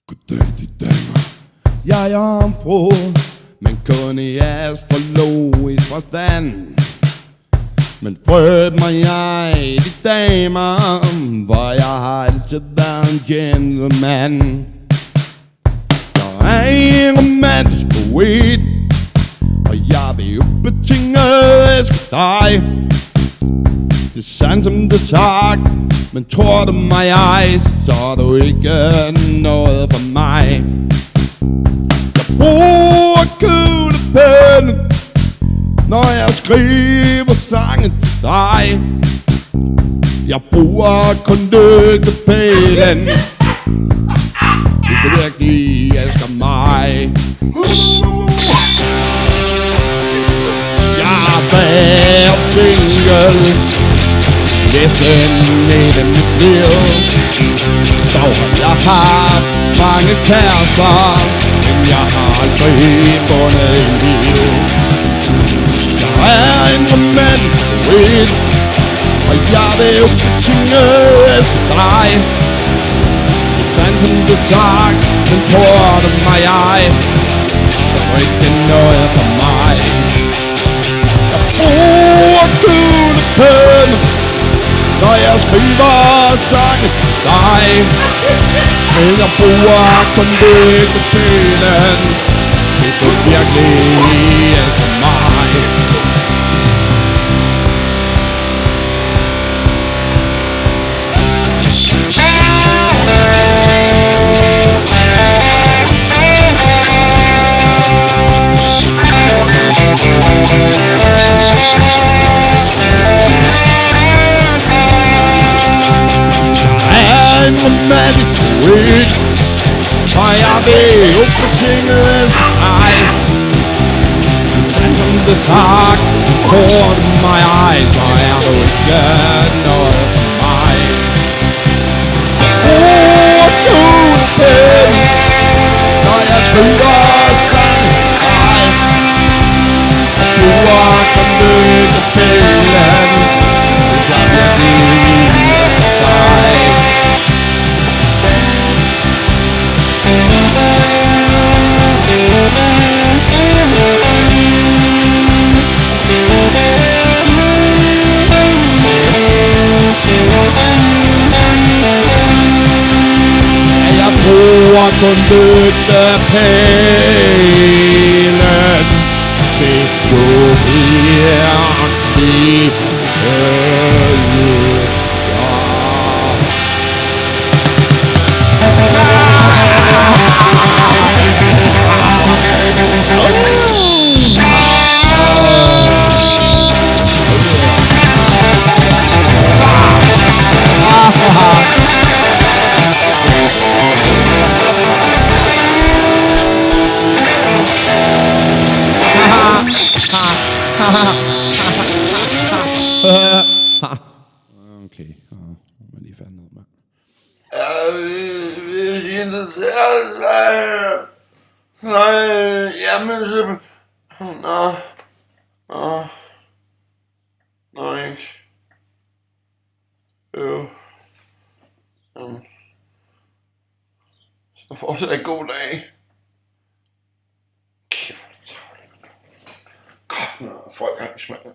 Goddag, de damer. Jeg er omfru, men kun i astrologisk forstand. Men født mig jeg, de damer, for jeg har altid været en gentleman. Jeg er en romantisk poet, og jeg vil ubetinget elske dig. Det er sandt som det sagt, men tror du mig ej, så er du ikke noget for mig. Jeg bruger kuglepen, når jeg skriver sangen til dig. Jeg bruger kun lygtepælen, hvis du virkelig elsker mig. Jeg har været single næsten hele mit liv. Dog har jeg haft mange kærester, men jeg har aldrig fundet en liv. Jeg er en romantisk poet, og jeg vil ubetinget elske dig. Det er sandt som det sagt, men tror du mig ej, så er det ikke noget for mig. Jeg bruger kuglepen, når jeg skriver sange til dig. Men jeg bruger kun lygtepælen, hvis du virkelig elsker mig. Romantisk poet, og jeg vil ubetinget elske dig. Det er sandt som det sagt, tror du mig ej, så er du ikke noget for mig. Kuglepen, når jeg skriver sang til dig. Du har kun lygtepælen, hvis jeg virkelig elsker dig. Jeg bruger kun lygtepælen, hvis du virkelig elsker. Okay, man lige fandt noget, mand. Hvis I er interesseret, jamen så... Nå, ikke. Så fortsat en god dag. Kæft, folk har ikke smagt.